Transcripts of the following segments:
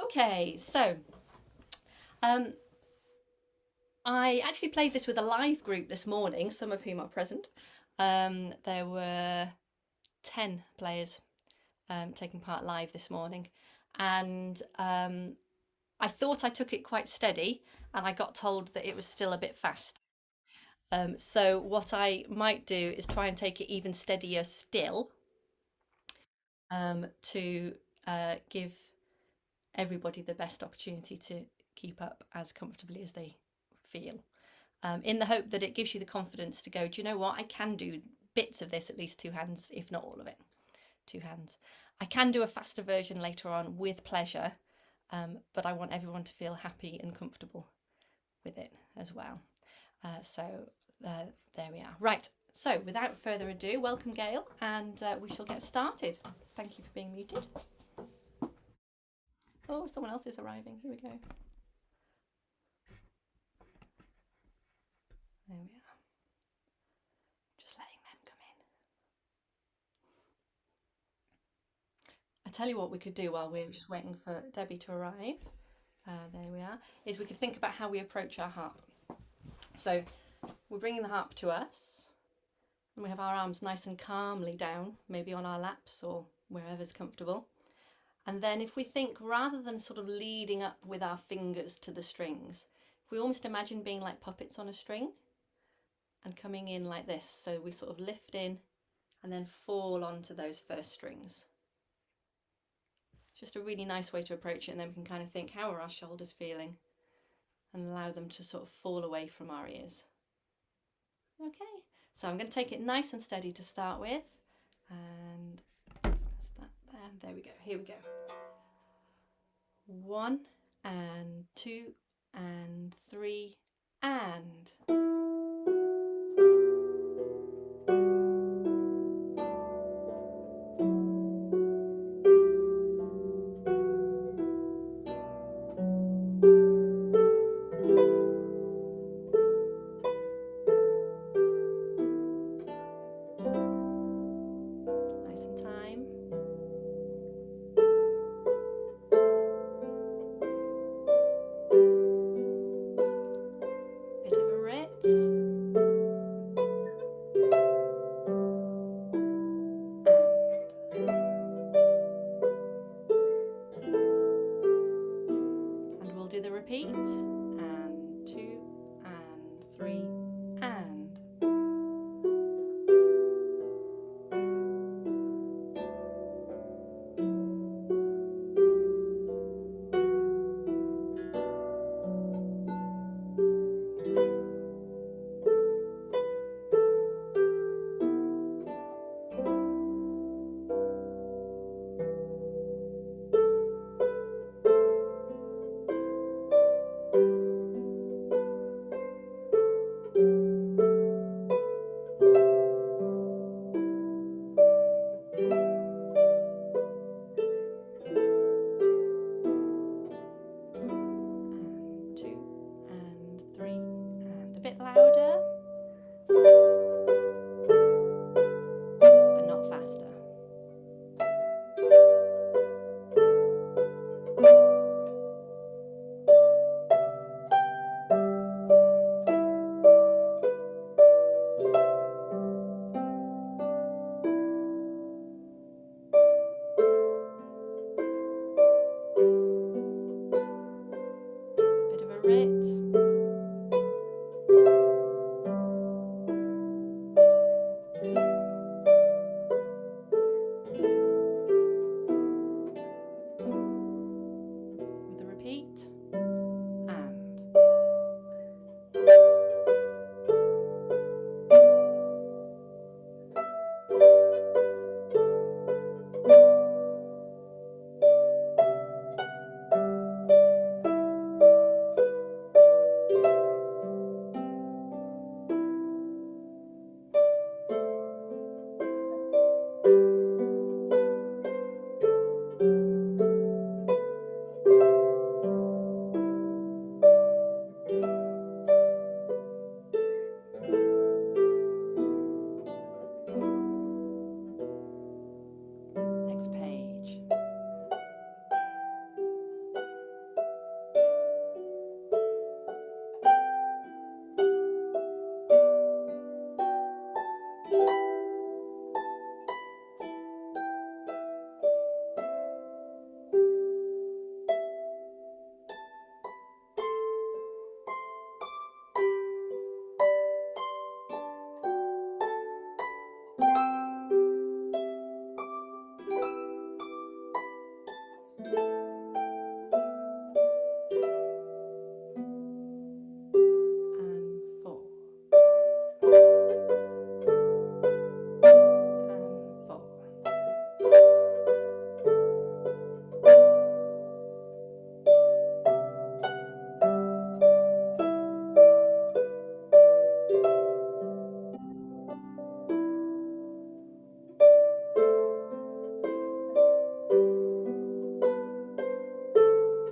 Okay, so I actually played this with a live group this morning, some of whom are present. There were 10 players taking part live this morning, and I thought I took it quite steady, and I got told that it was still a bit fast. So what I might do is try and take it even steadier still, to give everybody the best opportunity to keep up as comfortably as they feel. In the hope that it gives you the confidence to go, do you know what? I can do bits of this, at least two hands, if not all of it. Two hands. I can do a faster version later on with pleasure, but I want everyone to feel happy and comfortable with it as well. So there we are. Right, so without further ado, welcome Gail, and we shall get started. Thank you for being muted. Oh, someone else is arriving. Here we go. There we are. Just letting them come in. I tell you what we could do while we're just waiting for Debbie to arrive. There we are. Is we could think about how we approach our harp. So we're bringing the harp to us, and we have our arms nice and calmly down, maybe on our laps or wherever's comfortable. And then if we think, rather than sort of leading up with our fingers to the strings, if we almost imagine being like puppets on a string and coming in like this. So we sort of lift in and then fall onto those first strings. It's just a really nice way to approach it, and then we can kind of think, how are our shoulders feeling? And allow them to sort of fall away from our ears. Okay, so I'm going to take it nice and steady to start with, and that's that there. There we go. Here we go. 1 and 2 and 3 and. Nice in time. Bit of a rit. And we'll do the repeat. And 2 and 3 and.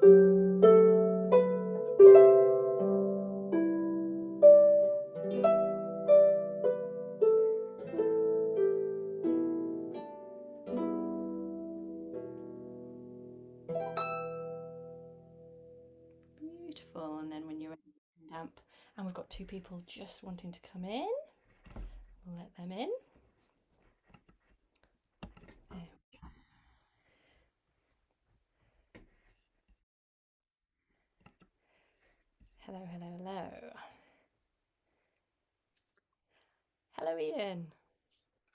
Beautiful. And then when you're damp, and we've got two people just wanting to come in, we'll let them in. Hello, hello, hello. Hello, Ian.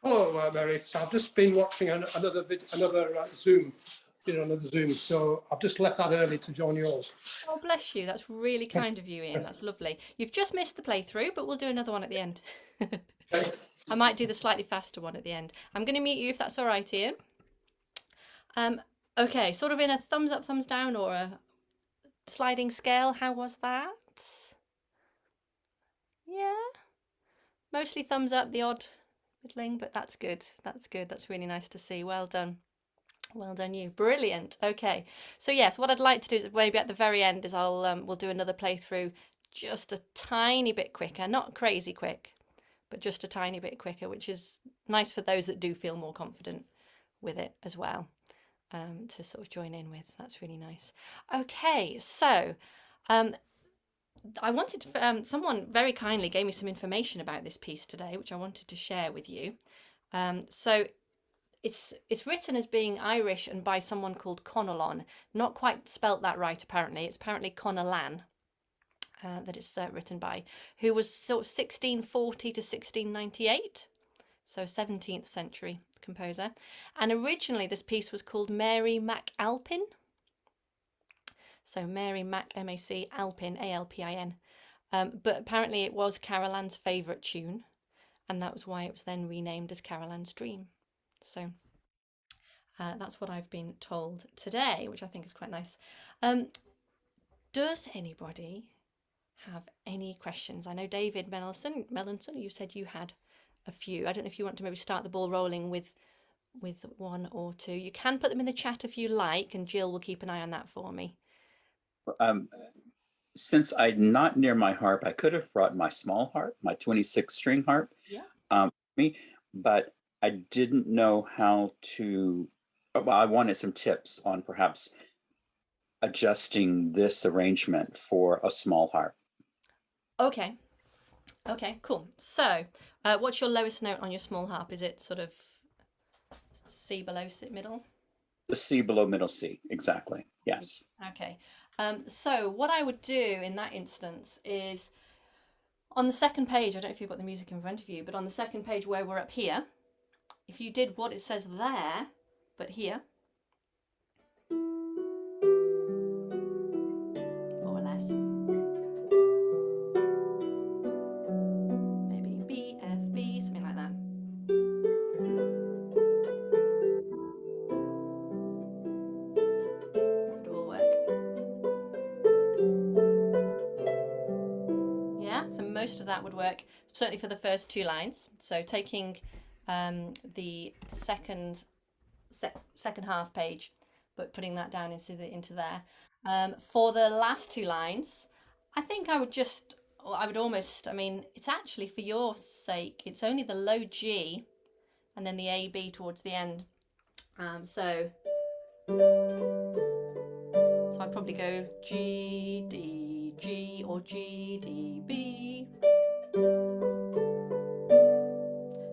Hello, Mary. So I've just been watching another Zoom, another Zoom. So I've just left that early to join yours. Oh, bless you. That's really kind of you, Ian. That's lovely. You've just missed the playthrough, but we'll do another one at the end. Okay. I might do the slightly faster one at the end. I'm going to mute you if that's all right, Ian. Okay, sort of in a thumbs up, thumbs down, or a sliding scale. How was that? Yeah, mostly thumbs up, the odd middling, but that's good. That's good. That's really nice to see. Well done. Well done, you. Brilliant. Okay, so yes, what I'd like to do is maybe at the very end is we'll do another playthrough just a tiny bit quicker, not crazy quick, but just a tiny bit quicker, which is nice for those that do feel more confident with it as well, to sort of join in with. That's really nice. Okay, so I wanted to, someone very kindly gave me some information about this piece today, which I wanted to share with you. So it's written as being Irish and by someone called Carolan. Not quite spelt that right, apparently. It's apparently Carolan that it's written by, who was sort of 1640 to 1698, so 17th century composer. And originally this piece was called Mary Mac Alpin. So Mary Mac, M-A-C, Alpin, A-L-P-I-N. But apparently it was Carolan's favourite tune, and that was why it was then renamed as Carolan's Dream. So that's what I've been told today, which I think is quite nice. Does anybody have any questions? I know David Melanson, you said you had a few. I don't know if you want to maybe start the ball rolling with one or two. You can put them in the chat if you like, and Jill will keep an eye on that for me. Since I'm not near my harp, I could have brought my small harp, my 26-string harp, but I didn't know how to. Well, I wanted some tips on perhaps adjusting this arrangement for a small harp. Okay. Okay, cool. So, what's your lowest note on your small harp? Is it sort of C below C middle? The C below middle C, exactly. Yes. Okay. So what I would do in that instance is on the second page, I don't know if you've got the music in front of you, but on the second page where we're up here, if you did what it says there, but here, more or less, maybe B, F, B, something like that. That would all work. Yeah, so most of that would work, certainly for the first two lines. So taking the second half page, but putting that down into there. For the last two lines, I think I would almost, I mean, it's actually for your sake, it's only the low G and then the A, B towards the end. So I'd probably go G, D, G, or G, D, B.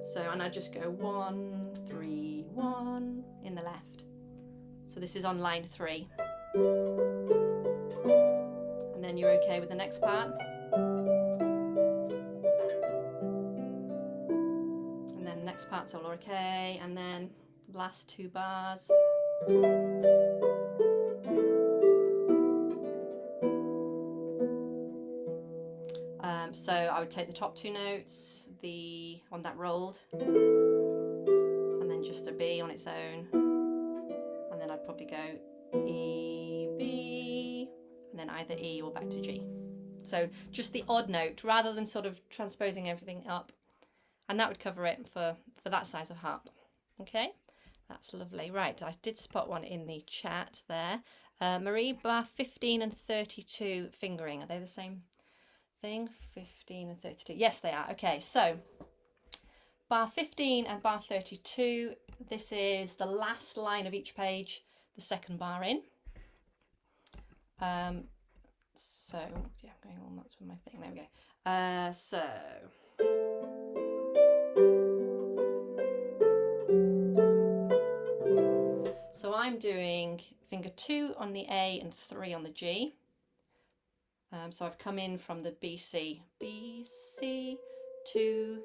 So, and I just go 1, 3, 1 in the left. So this is on line 3. And then you're okay with the next part. And then the next part's all okay. And then last two bars. So I would take the top two notes, on that rolled, and then just a B on its own. And then I'd probably go E, B, and then either E or back to G. So just the odd note rather than sort of transposing everything up. And that would cover it for that size of harp. Okay, that's lovely. Right, I did spot one in the chat there. Marie, bar 15 and 32 fingering. Are they the same thing? 15 and 32. Yes, they are. Okay, so bar 15 and bar 32. This is the last line of each page, the second bar in. So yeah, I'm going all nuts with my thing. There we go. So I'm doing finger 2 on the A and 3 on the G. So I've come in from the B, C, 2,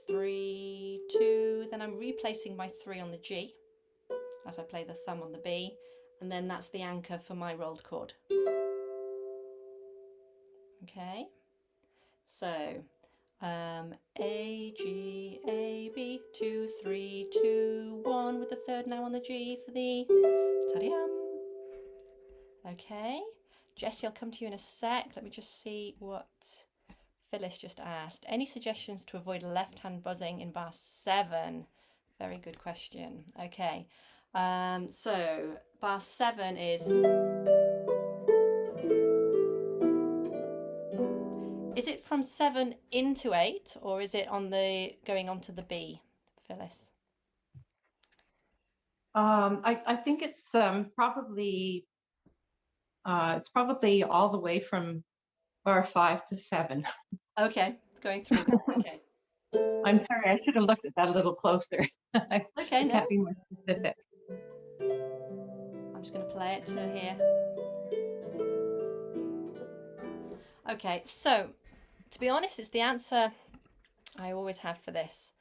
3, 2. Then I'm replacing my 3 on the G as I play the thumb on the B, and then that's the anchor for my rolled chord. Okay, so A, G, A, B, 2, 3, 2, 1 with the third now on the G for the ta-da-yum. Okay, Jessie, I'll come to you in a sec. Let me just see what Phyllis just asked. Any suggestions to avoid left-hand buzzing in bar 7? Very good question. Okay, so bar 7 is it from 7 into 8, or is it on the going on to the B, Phyllis? I think it's probably all the way from bar 5 to 7. Okay, it's going through there. Okay. I'm sorry, I should have looked at that a little closer. I Okay, no. can't be more specific. I'm just going to play it to here. Okay, so to be honest, it's the answer I always have for this,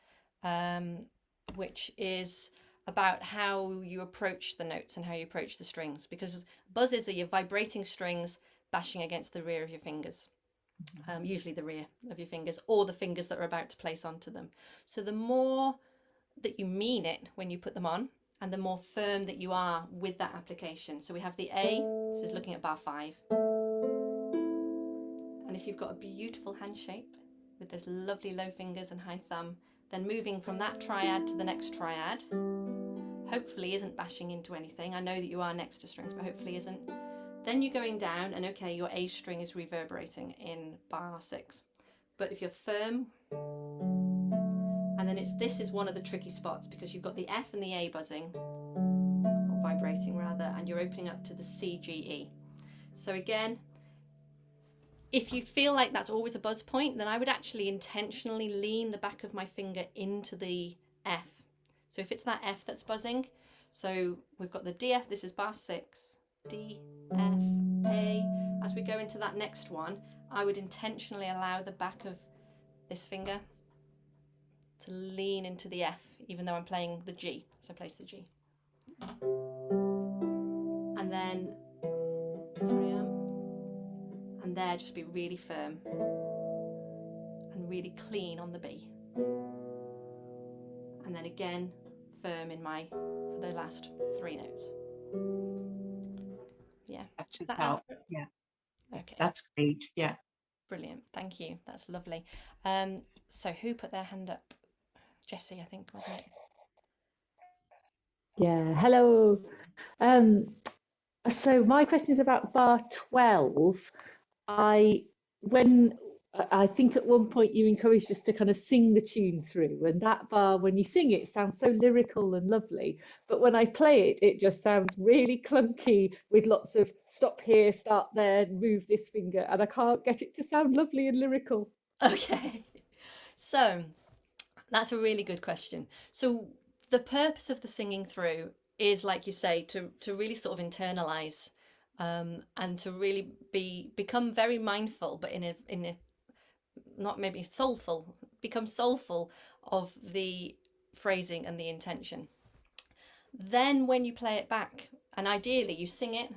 which is about how you approach the notes and how you approach the strings, because buzzes are your vibrating strings bashing against the rear of your fingers, usually the rear of your fingers or the fingers that are about to place onto them. So the more that you mean it when you put them on, and the more firm that you are with that application. So we have the A, this is looking at bar 5. And if you've got a beautiful hand shape with those lovely low fingers and high thumb, then moving from that triad to the next triad, hopefully isn't bashing into anything. I know that you are next to strings, but hopefully isn't. Then you're going down and okay, your A string is reverberating in bar 6. But if you're firm, and then this is one of the tricky spots because you've got the F and the A buzzing, or vibrating rather, and you're opening up to the C, G, E. So again, if you feel like that's always a buzz point, then I would actually intentionally lean the back of my finger into the F. So if it's that F that's buzzing, so we've got the D, F, this is bar 6, D, F, A. As we go into that next one, I would intentionally allow the back of this finger to lean into the F, even though I'm playing the G, so I place the G. And then, and there just be really firm and really clean on the B. And then again, firm in for the last 3 notes. Yeah. That should help. Yeah. Okay. That's great. Yeah. Brilliant. Thank you. That's lovely. So who put their hand up? Jessie, I think, wasn't it? Yeah. Hello. So my question is about bar 12. I think at one point you encouraged us to kind of sing the tune through, and that bar, when you sing it, sounds so lyrical and lovely, but when I play it, it just sounds really clunky with lots of stop here, start there, move this finger, and I can't get it to sound lovely and lyrical. Okay, so that's a really good question. So the purpose of the singing through is, like you say, to really sort of internalize and to really become very mindful, but in a not maybe soulful, become soulful of the phrasing and the intention. Then when you play it back, and ideally you sing it,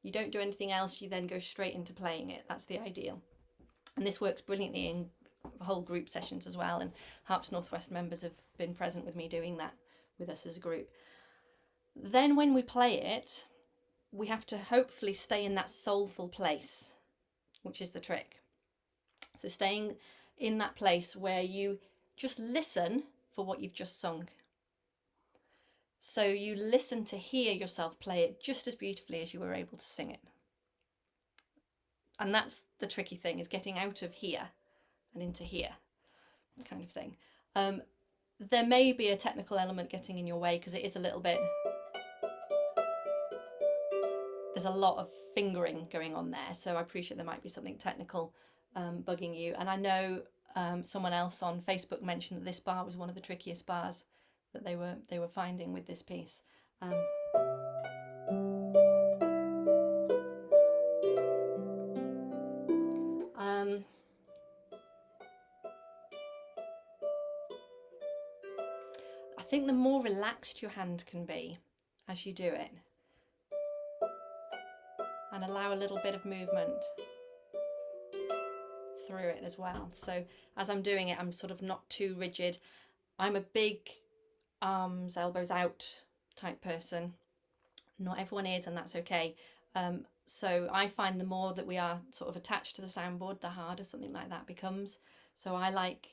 you don't do anything else, you then go straight into playing it. That's the ideal. And this works brilliantly in whole group sessions as well, and Harps Northwest members have been present with me doing that with us as a group. Then when we play it, we have to hopefully stay in that soulful place, which is the trick. So staying in that place where you just listen for what you've just sung. So you listen to hear yourself play it just as beautifully as you were able to sing it. And that's the tricky thing, is getting out of here and into here kind of thing. There may be a technical element getting in your way because it is a little bit, there's a lot of fingering going on there. So I appreciate there might be something technical bugging you. And I know someone else on Facebook mentioned that this bar was one of the trickiest bars that they were finding with this piece. I think the more relaxed your hand can be as you do it, and allow a little bit of movement through it as well. So as I'm doing it, I'm sort of not too rigid. I'm a big arms, elbows out type person. Not everyone is, and that's okay. So I find the more that we are sort of attached to the soundboard, the harder something like that becomes. So I like,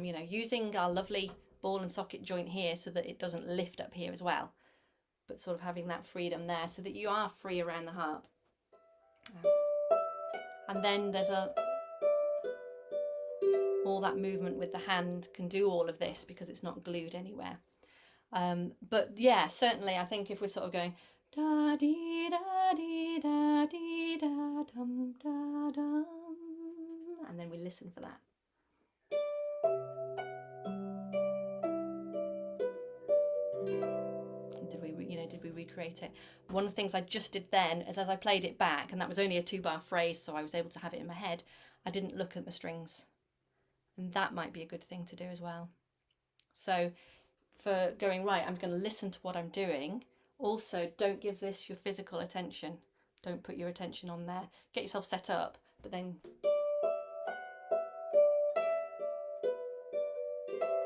you know, using our lovely ball and socket joint here so that it doesn't lift up here as well, but sort of having that freedom there so that you are free around the harp. And then there's all that movement with the hand can do all of this because it's not glued anywhere. But yeah, certainly I think if we're sort of going da dee da dee da dee da dum da dum, and then we listen for that. Did we recreate it? One of the things I just did then is, as I played it back, and that was only a 2-bar phrase, so I was able to have it in my head, I didn't look at the strings, and that might be a good thing to do as well. So for going, right, I'm going to listen to what I'm doing. Also, don't give this your physical attention. Don't put your attention on there. Get yourself set up, but then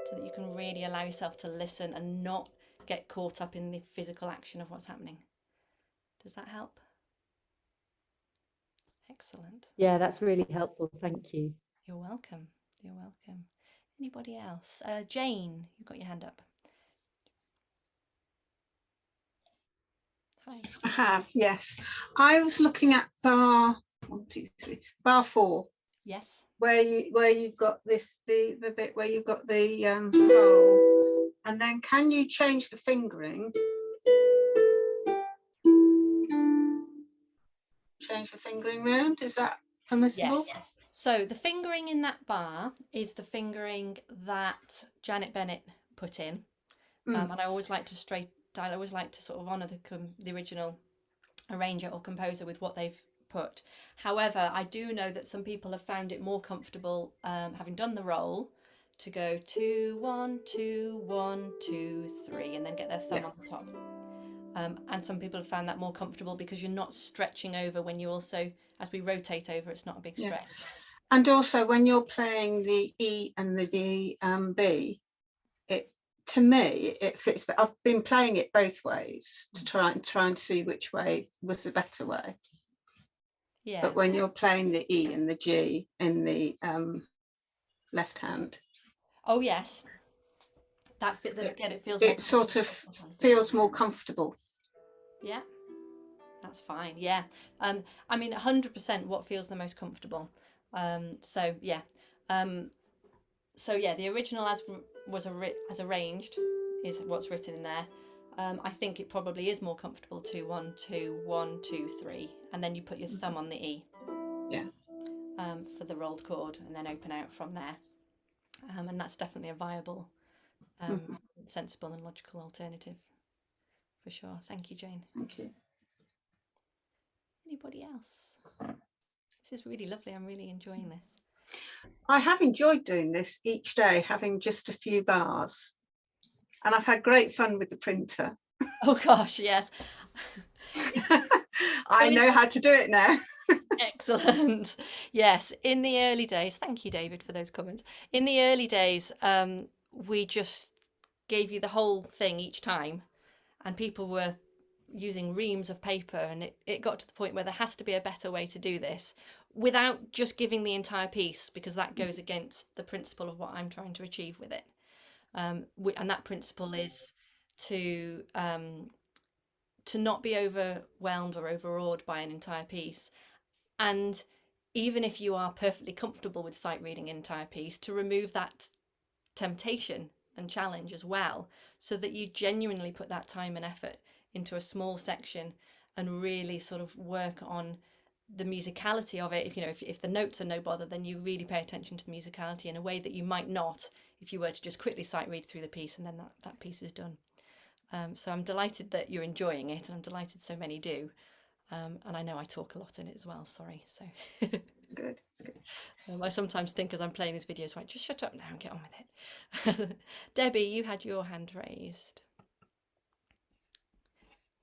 so that you can really allow yourself to listen and not get caught up in the physical action of what's happening. Does that help? Excellent. Yeah, that's really helpful. Thank you. You're welcome. You're welcome. Anybody else? Jane, you've got your hand up. Hi. I have, yes. I was looking at bar 4. Yes. Where you've got this the bit where you've got the roll, and then can you change the fingering? Change the fingering round? Is that permissible? Yes. So the fingering in that bar is the fingering that Janet Bennett put in, and I always like to sort of honour the original arranger or composer with what they've put. However, I do know that some people have found it more comfortable, having done the roll, to go 2 1 2 1 2 3 and then get their thumb on the top. And some people have found that more comfortable because you're not stretching over when you also, as we rotate over, it's not a big stretch. And also when you're playing the E and the D B, to me it fits. But I've been playing it both ways to try and see which way was the better way. Yeah. But when you're playing the E and the G in the left hand. Oh yes. It feels. It sort of feels more comfortable. Yeah, that's fine. Yeah, I mean 100% what feels the most comfortable. So yeah, the original as arranged is what's written in there. I think it probably is more comfortable 2 1 2 1 2 3, and then you put your thumb on the E. Yeah. For the rolled chord, and then open out from there. And that's definitely a viable, sensible and logical alternative, for sure. Thank you, Jane. Thank you. Anybody else? This is really lovely. I'm really enjoying this. I have enjoyed doing this each day, having just a few bars, and I've had great fun with the printer. Oh gosh, yes. I know how to do it now. Excellent. Yes, in the early days, thank you, David, for those comments. In the early days, we just gave you the whole thing each time, and people were using reams of paper, and it got to the point where there has to be a better way to do this without just giving the entire piece, because that goes against the principle of what I'm trying to achieve with it. And that principle is to not be overwhelmed or overawed by an entire piece. And even if you are perfectly comfortable with sight reading an entire piece, to remove that temptation and challenge as well, so that you genuinely put that time and effort into a small section and really sort of work on the musicality of it. If the notes are no bother, then you really pay attention to the musicality in a way that you might not if you were to just quickly sight read through the piece and then that piece is done. So I'm delighted that you're enjoying it, and I'm delighted so many do. And I know I talk a lot in it as well, sorry. So It's good. It's good. I sometimes think as I'm playing these videos, right, just shut up now and get on with it. Debbie, you had your hand raised.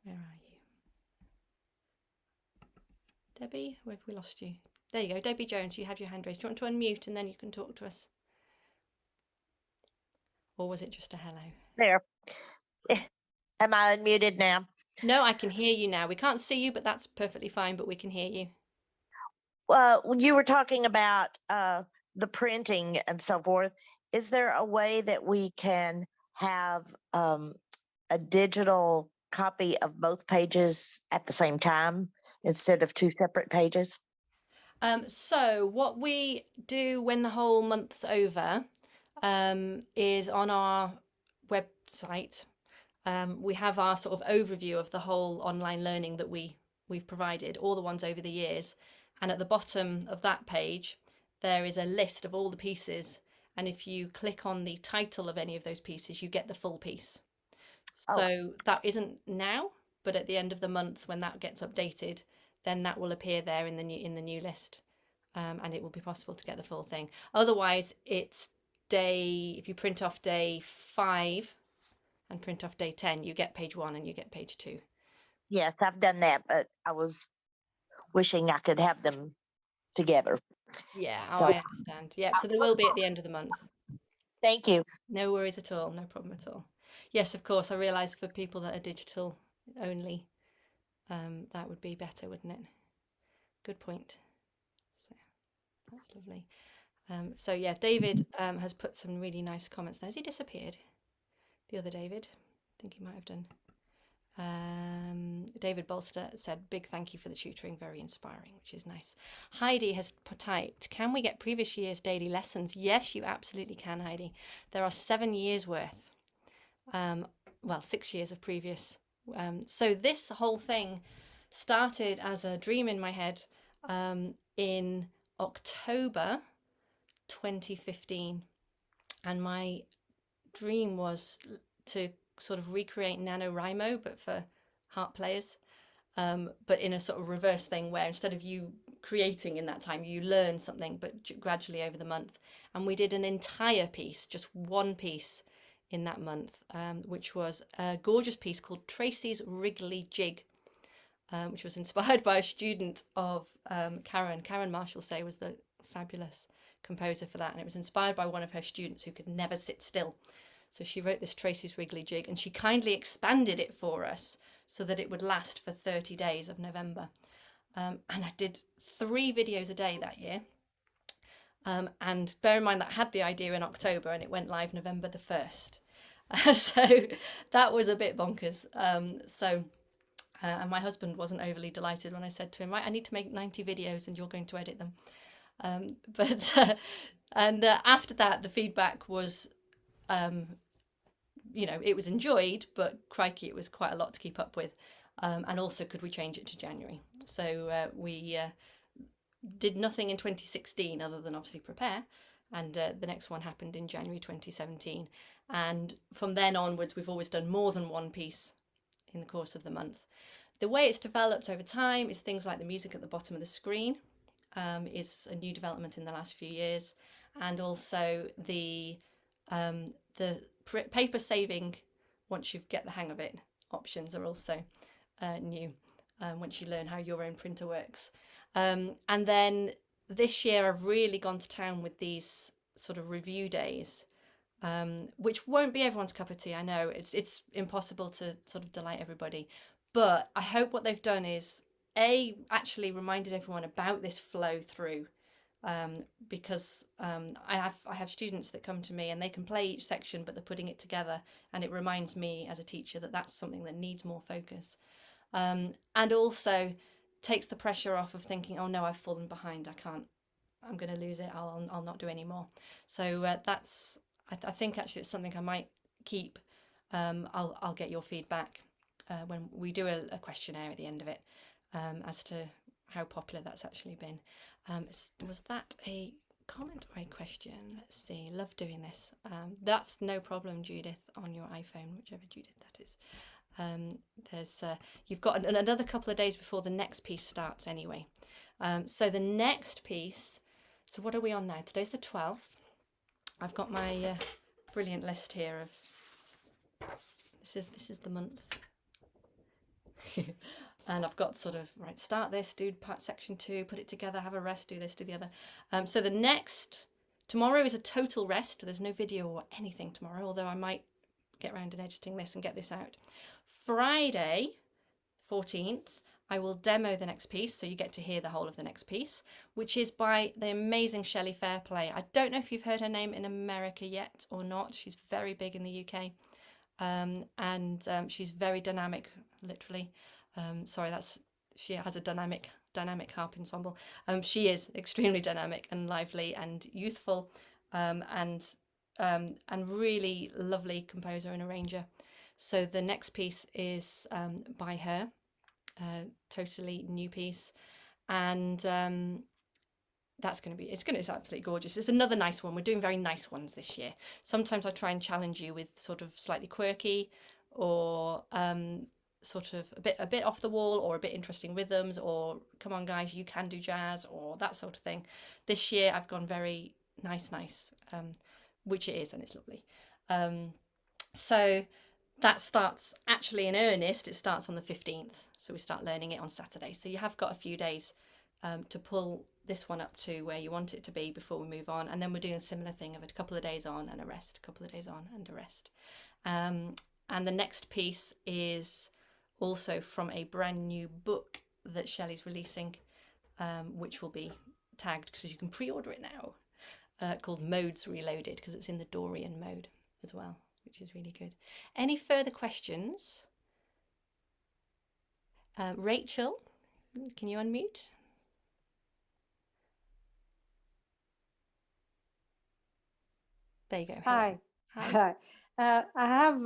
Where are you? Debbie, where have we lost you? There you go, Debbie Jones, you have your hand raised. Do you want to unmute and then you can talk to us? Or was it just a hello? There. Am I unmuted now? No, I can hear you now. We can't see you, but that's perfectly fine, but we can hear you. When you were talking about the printing and so forth, is there a way that we can have a digital copy of both pages at the same time instead of two separate pages? So what we do when the whole month's over is on our website. We have our sort of overview of the whole online learning that we've provided, all the ones over the years. And at the bottom of that page, there is a list of all the pieces. And if you click on the title of any of those pieces, you get the full piece. Oh. So that isn't now, but at the end of the month, when that gets updated, then that will appear there in the new list. And it will be possible to get the full thing. Otherwise, it's if you print off day 5 and print off day 10, you get page 1 and you get page 2. Yes, I've done that, but I was wishing I could have them together. Yeah, So, I understand. Yeah, so they will be at the end of the month. thank you. No worries at all, no problem at all. Yes, of course, I realise for people that are digital only, that would be better, wouldn't it? Good point. So that's lovely. So yeah, David has put some really nice comments there. Has he disappeared? The other David? I think he might have done. David Bolster said, big thank you for the tutoring, very inspiring, which is nice. Heidi has typed, can we get previous year's daily lessons? Yes, you absolutely can, Heidi. There are 7 years worth. Well, 6 years of previous. So this whole thing started as a dream in my head in October 2015. And my dream was to sort of recreate NaNoWriMo, but for harp players, but in a sort of reverse thing where instead of you creating in that time, you learn something, but gradually over the month. And we did an entire piece, just one piece in that month, which was a gorgeous piece called Tracy's Wrigley Jig, which was inspired by a student of Karen. Karen Marshall Say was the fabulous composer for that, and it was inspired by one of her students who could never sit still. So she wrote this Tracy's Wrigley Jig, and she kindly expanded it for us so that it would last for 30 days of November. And I did 3 videos a day that year. And bear in mind that I had the idea in October and it went live November the 1st. So that was a bit bonkers. And my husband wasn't overly delighted when I said to him, right, I need to make 90 videos and you're going to edit them. After that, the feedback was, it was enjoyed, but crikey, it was quite a lot to keep up with. And also, could we change it to January? So we did nothing in 2016 other than obviously prepare. And the next one happened in January 2017. And from then onwards, we've always done more than one piece in the course of the month. The way it's developed over time is things like the music at the bottom of the screen is a new development in the last few years. And also the paper saving, once you get the hang of it, options are also new once you learn how your own printer works. And then this year I've really gone to town with these sort of review days, which won't be everyone's cup of tea. I know it's impossible to sort of delight everybody, but I hope what they've done is actually reminded everyone about this flow through because I have students that come to me and they can play each section, but they're putting it together, and it reminds me as a teacher that that's something that needs more focus, and also takes the pressure off of thinking, oh no, I've fallen behind, I'm going to lose it, I'll not do any more. So that's I think actually it's something I might keep. I'll get your feedback when we do a questionnaire at the end of it, as to how popular that's actually been. Was that a comment or a question? Let's see. Love doing this. That's no problem, Judith, on your iPhone, whichever Judith that is. You've got another couple of days before the next piece starts anyway. So the next piece, so what are we on now? Today's the 12th. I've got my brilliant list here of, this is the month. And I've got sort of, right, start this, do part section 2, put it together, have a rest, do this, do the other. So tomorrow is a total rest. There's no video or anything tomorrow, although I might get around and editing this and get this out. Friday, 14th, I will demo the next piece, so you get to hear the whole of the next piece, which is by the amazing Shelley Fairplay. I don't know if you've heard her name in America yet or not. She's very big in the UK, and she's very dynamic, literally. She has a dynamic harp ensemble. She is extremely dynamic and lively and youthful, and really lovely composer and arranger. So the next piece is by her, totally new piece, and it's absolutely gorgeous. It's another nice one. We're doing very nice ones this year. Sometimes I try and challenge you with sort of slightly quirky or sort of a bit off the wall, or a bit interesting rhythms, or come on guys, you can do jazz, or that sort of thing. This year I've gone very nice, which it is, and it's lovely. So that starts actually in earnest. It starts on the 15th, so we start learning it on Saturday. So you have got a few days to pull this one up to where you want it to be before we move on, and then we're doing a similar thing of a couple of days on and a rest, a couple of days on and a rest. And the next piece is also from a brand new book that Shelley's releasing, which will be tagged so you can pre-order it now, called Modes Reloaded, because it's in the Dorian mode as well, which is really good. Any further questions? Rachel, can you unmute? There you go. Hi. Hi. I have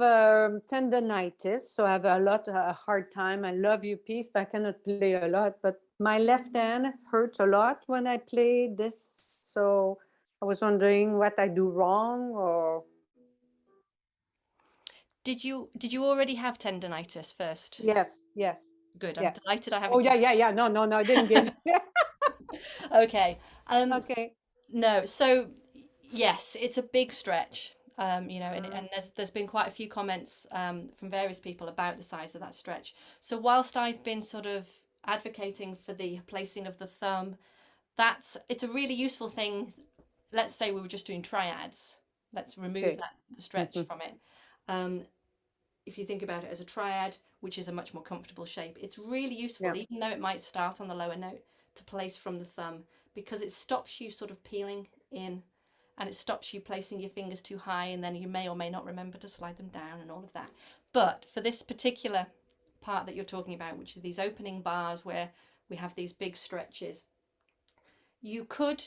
tendonitis, so I have a hard time. I love your piece, but I cannot play a lot. But my left hand hurts a lot when I play this. So I was wondering what I do wrong, or Did you already have tendonitis first? yes. Good. Yes. I'm delighted I haven't. Oh yeah. No, I didn't get it. Okay. Okay. No. So yes, it's a big stretch. And there's been quite a few comments from various people about the size of that stretch. So whilst I've been sort of advocating for the placing of the thumb, it's a really useful thing. Let's say we were just doing triads. Let's remove the stretch from it. If you think about it as a triad, which is a much more comfortable shape, it's really useful, even though it might start on the lower note, to place from the thumb, because it stops you sort of peeling in, and it stops you placing your fingers too high, and then you may or may not remember to slide them down and all of that. But for this particular part that you're talking about, which are these opening bars where we have these big stretches, you could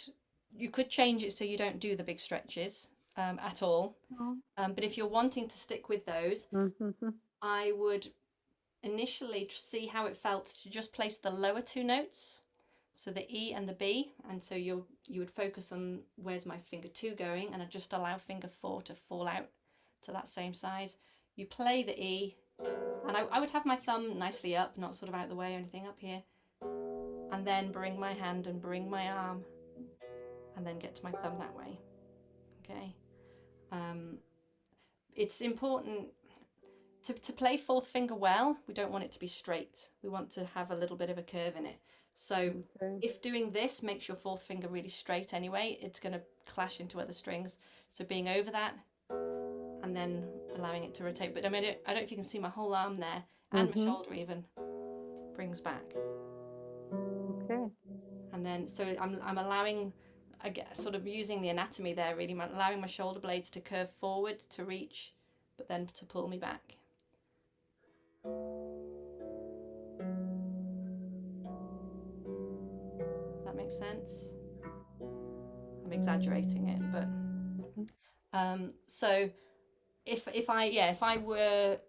change it so you don't do the big stretches at all. But if you're wanting to stick with those, I would initially see how it felt to just place the lower two notes, so the E and the B, and so you would focus on where's my finger 2 going, and I'd just allow finger 4 to fall out to that same size. You play the E, and I would have my thumb nicely up, not sort of out the way or anything, up here, and then bring my hand and bring my arm, and then get to my thumb that way. Okay. It's important to play fourth finger well. We don't want it to be straight. We want to have a little bit of a curve in it. So if doing this makes your fourth finger really straight anyway, it's going to clash into other strings. So being over that and then allowing it to rotate. But I mean, I don't know if you can see my whole arm there, and my shoulder even brings back. Okay. And then, so I'm allowing again, sort of using the anatomy there, really allowing my shoulder blades to curve forward to reach, but then to pull me back. That makes sense? I'm exaggerating it, but so if I were,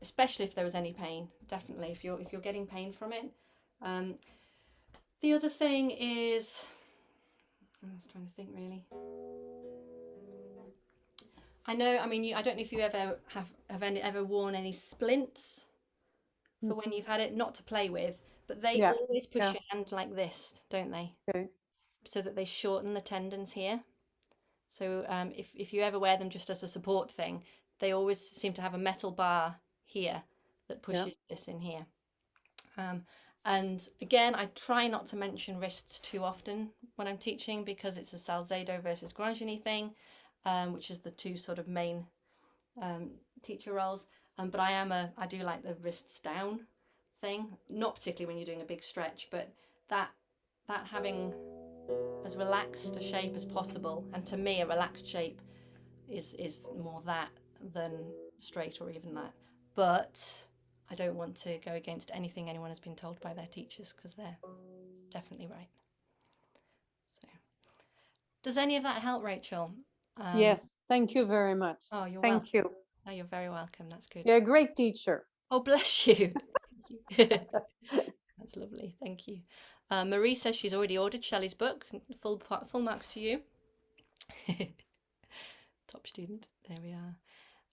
especially if there was any pain, definitely if you're getting pain from it. The other thing is, I was trying to think really. I know, I mean, I don't know if you ever have ever worn any splints for when you've had it, not to play with, but they always push your hand like this, don't they? Okay. So that they shorten the tendons here. So if you ever wear them just as a support thing, they always seem to have a metal bar here that pushes this in here. And again, I try not to mention wrists too often when I'm teaching, because it's a Salzedo versus Grandgeny thing, which is the two sort of main teacher roles. But I do like the wrists down thing, not particularly when you're doing a big stretch, but that having as relaxed a shape as possible, and to me a relaxed shape is more that than straight or even that. But I don't want to go against anything anyone has been told by their teachers, because they're definitely right. So does any of that help, Rachel? Yes, thank you very much. Oh, you're welcome. Thank you. Oh, you're very welcome. That's good. You're a great teacher. Oh, bless you. That's lovely. Thank you. Marie says she's already ordered Shelley's book. Full marks to you. Top student. There we are.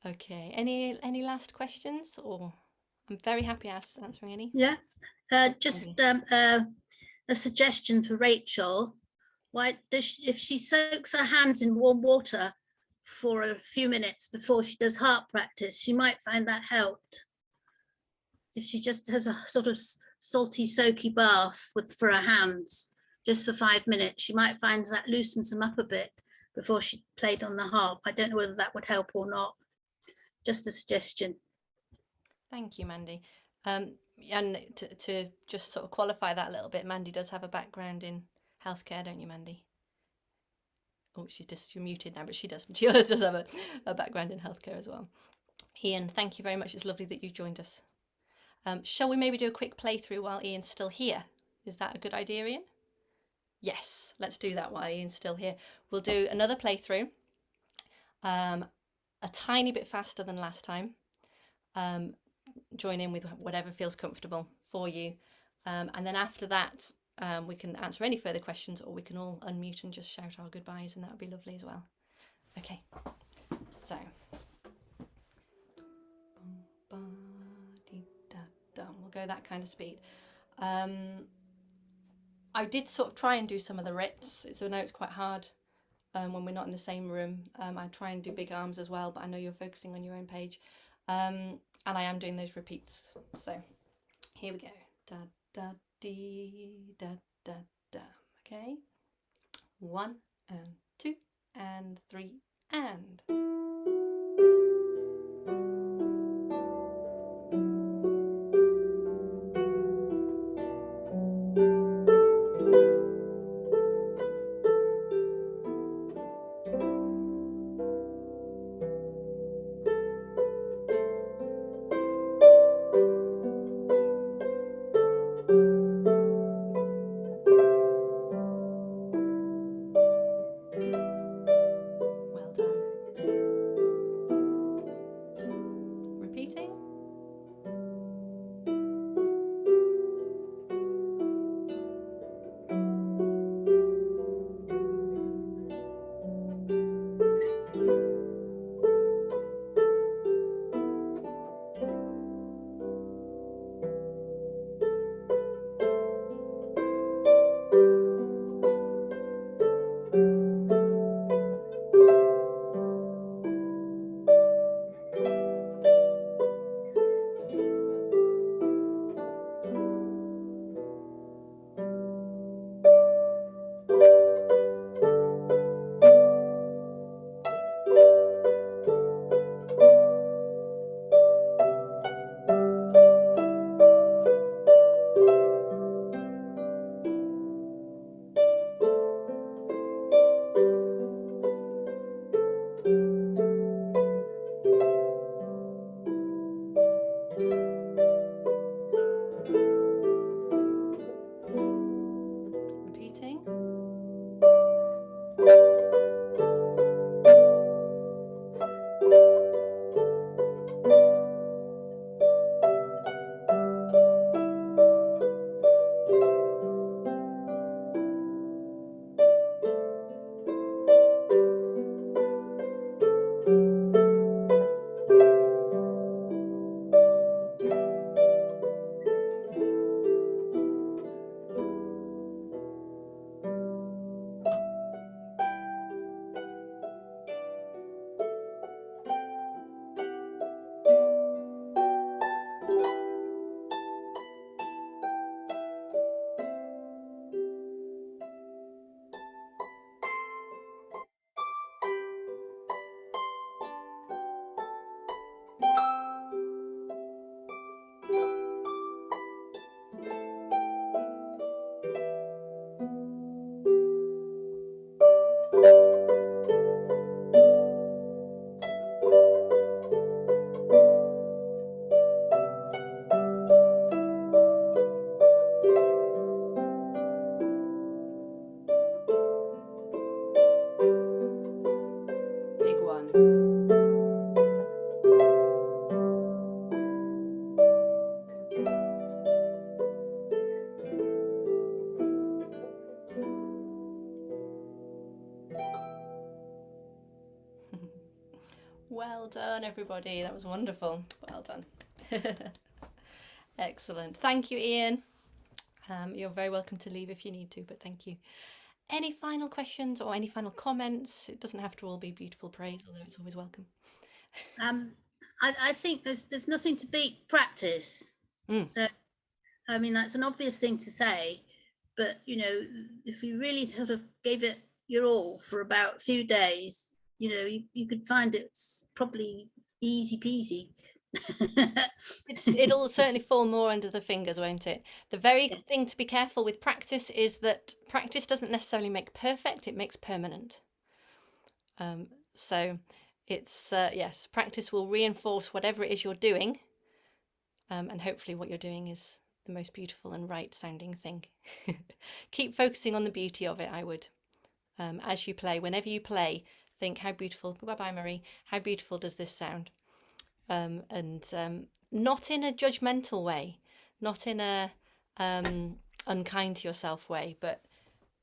Okay. Any last questions? Or I'm very happy answering any. Yeah. Just a suggestion for Rachel. Why does if she soaks her hands in warm water for a few minutes before she does harp practice, she might find that helped. If she just has a sort of salty, soaky bath for her hands, just for 5 minutes, she might find that loosens them up a bit before she played on the harp. I don't know whether that would help or not. Just a suggestion. Thank you, Mandy. And to just sort of qualify that a little bit, Mandy does have a background in healthcare, don't you, Mandy? Oh, she's muted now, but she does. She does have a background in healthcare as well. Ian, thank you very much. It's lovely that you joined us. Shall we maybe do a quick playthrough while Ian's still here? Is that a good idea, Ian? Yes, let's do that while Ian's still here. We'll do another playthrough, a tiny bit faster than last time. Join in with whatever feels comfortable for you. And then after that, we can answer any further questions, or we can all unmute and just shout our goodbyes, and that would be lovely as well. Okay, so. We'll go that kind of speed. I did sort of try and do some of the writs, so I know it's quite hard when we're not in the same room. I try and do big arms as well, but I know you're focusing on your own page. And I am doing those repeats. So here we go. Da, da, dee, da, da, da. Okay. 1 and 2 and 3 and. Well done. Well done, everybody. That was wonderful. Well done. Excellent. Thank you, Ian. You're very welcome to leave if you need to, but thank you. Any final questions or any final comments? It doesn't have to all be beautiful praise, although it's always welcome. I think there's nothing to beat practice. So, I mean, that's an obvious thing to say, but you know, if you really sort of gave it your all for about a few days, you know, you could find it's probably easy peasy. It'll certainly fall more under the fingers, won't it? The very thing to be careful with practice is that practice doesn't necessarily make perfect, it makes permanent. So it's, yes, practice will reinforce whatever it is you're doing. And hopefully what you're doing is the most beautiful and right sounding thing. Keep focusing on the beauty of it, I would. As you play, whenever you play, think how beautiful, bye-bye Marie, how beautiful does this sound? And not in a judgmental way, not in a unkind to yourself way, but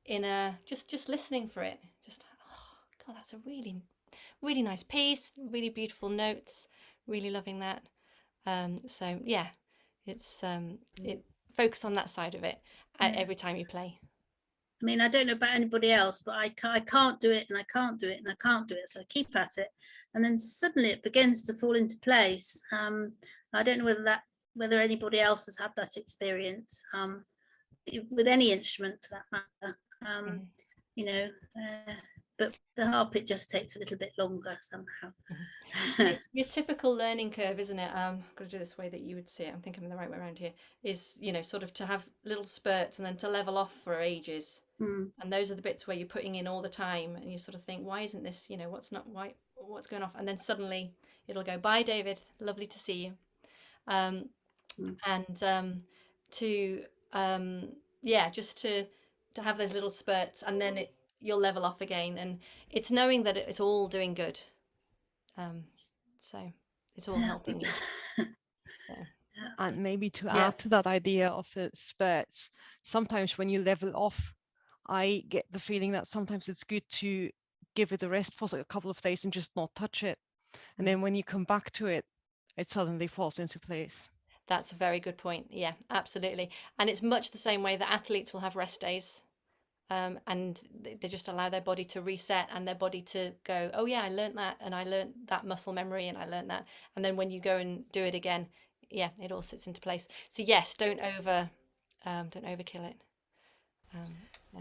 in a just listening for it. Just, oh God, that's a really, really nice piece, really beautiful notes, really loving that. So yeah, it's focus on that side of it every time you play. I mean, I don't know about anybody else, but I can't do it, and I can't do it, and I can't do it. So I keep at it, and then suddenly it begins to fall into place. I don't know whether anybody else has had that experience with any instrument for that matter. You know, but the harp, it just takes a little bit longer somehow. Your typical learning curve, isn't it? I've got to do this way that you would see it. I'm thinking I'm the right way around here. Is, you know, sort of to have little spurts and then to level off for ages. And those are the bits where you're putting in all the time, and you sort of think, why isn't this? You know, what's going off? And then suddenly it'll go, bye, David. Lovely to see you. Yeah, just to have those little spurts, and then you'll level off again. And it's knowing that it's all doing good. So it's all helping you. So. And maybe to add to that idea of the spurts, sometimes when you level off, I get the feeling that sometimes it's good to give it a rest for a couple of days and just not touch it. And then when you come back to it, it suddenly falls into place. That's a very good point. Yeah, absolutely. And it's much the same way that athletes will have rest days. And they just allow their body to reset and their body to go, oh yeah, I learned that, and I learned that muscle memory, and I learned that. And then when you go and do it again, yeah, it all sits into place. So yes, don't overkill it. So.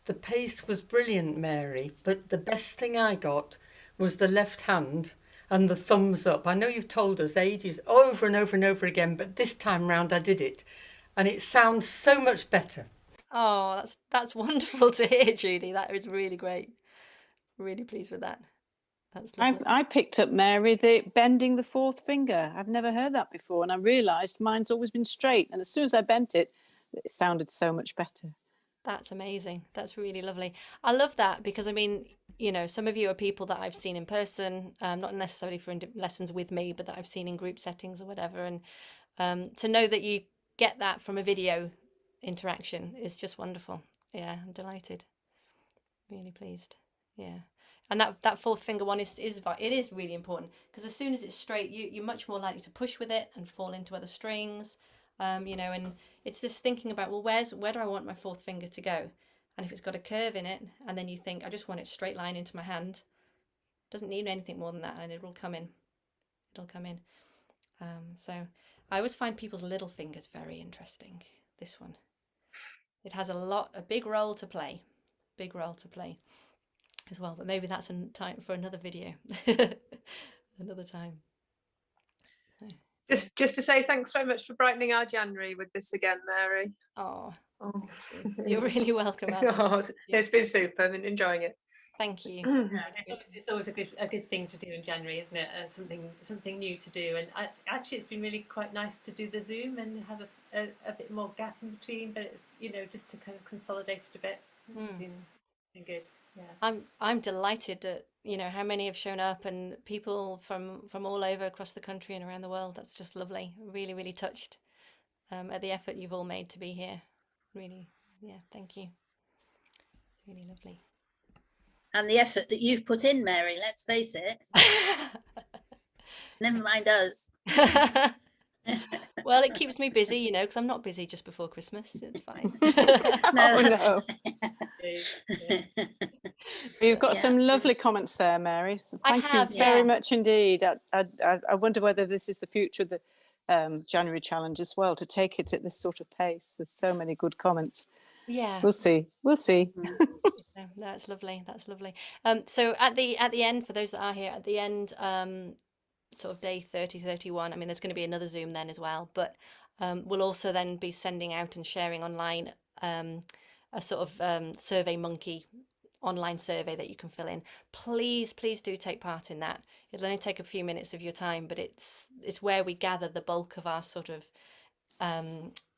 The pace was brilliant, Mary, but the best thing I got was the left hand and the thumbs up. I know you've told us ages over and over and over again, but this time round I did it, and it sounds so much better. Oh, that's wonderful to hear, Judy. That is really great. Really pleased with that. That's lovely. I picked up, Mary, the bending the fourth finger. I've never heard that before, and I realised mine's always been straight, and as soon as I bent it, it sounded so much better. That's amazing. That's really lovely. I love that because, I mean, you know, some of you are people that I've seen in person, not necessarily for lessons with me, but that I've seen in group settings or whatever. And to know that you get that from a video interaction is just wonderful. Yeah, I'm delighted. Really pleased. Yeah. And that fourth finger one is really important, because as soon as it's straight, you're much more likely to push with it and fall into other strings. You know, and it's this thinking about, well, where do I want my fourth finger to go? And if it's got a curve in it, and then you think, I just want it straight line into my hand, doesn't need anything more than that, and it will come in. It'll come in. So I always find people's little fingers very interesting. This one, it has a big role to play as well. But maybe that's in time for another video, another time. So. Just to say thanks very much for brightening our January with this again, Mary. Oh. You're really welcome. It's been super. I've been enjoying it. Thank you. It's always a good thing to do in January, isn't it? Something new to do. And actually, it's been really quite nice to do the Zoom and have a bit more gap in between. But it's, you know, just to kind of consolidate it a bit. It's been good. Yeah. I'm delighted that, you know, how many have shown up, and people from all over across the country and around the world. That's just lovely. Really, really touched at the effort you've all made to be here. Really, yeah, thank you. Really lovely. And the effort that you've put in, Mary, let's face it. Never mind us. Well, it keeps me busy, you know, because I'm not busy just before Christmas. It's fine. No, that's no. You've got Yeah. some lovely comments there, Mary. So I thank have, you very yeah. much indeed. I wonder whether this is the future of the January challenge as well, to take it at this sort of pace. There's so many good comments. Yeah. We'll see. We'll see. Yeah, that's lovely. That's lovely. So at the end, for those that are here, at the end, sort of day 30, 31, I mean, there's going to be another Zoom then as well, but we'll also then be sending out and sharing online a sort of Survey Monkey online survey that you can fill in. Please do take part in that. It'll only take a few minutes of your time, but it's where we gather the bulk of our sort of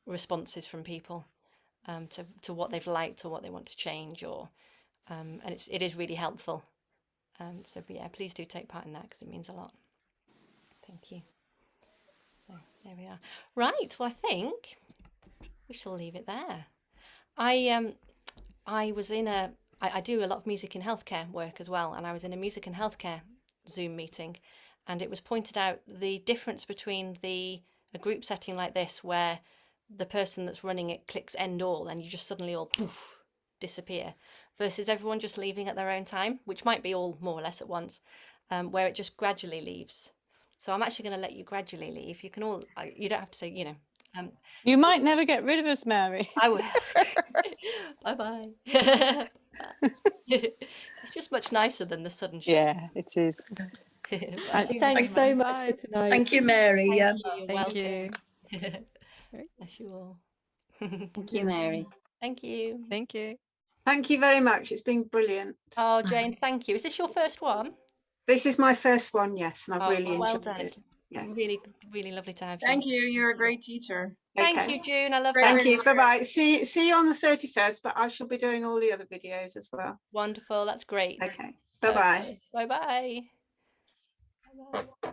responses from people to what they've liked or what they want to change, or and it is really helpful. So but yeah, please do take part in that because it means a lot. Thank you. So there we are. Right, well, I think we shall leave it there. I was in I do a lot of music in healthcare work as well, and I was in a music and healthcare Zoom meeting, and it was pointed out the difference between a group setting like this, where the person that's running it clicks end all and you just suddenly all poof, disappear, versus everyone just leaving at their own time, which might be all more or less at once, where it just gradually leaves. So I'm actually going to let you gradually leave. You can all, you don't have to say, you know. You might never get rid of us, Mary. I will. Bye-bye. It's just much nicer than the sudden shift. Yeah, it is. Thanks so much for tonight. Thank you, Mary. Thank you. You're Thank welcome. you. Bless you all. Thank you, Mary. Thank you. Thank you. Thank you very much. It's been brilliant. Oh, Jane, thank you. Is this your first one? This is my first one, yes, and I've really well enjoyed done. it. Yes. Really lovely to have you. Thank you. You're a great teacher. Thank Okay. you, June. I love Very, that. Thank you. Bye bye. See you on the 31st, but I shall be doing all the other videos as well. Wonderful. That's great. Okay. Bye bye. Bye bye. Bye bye.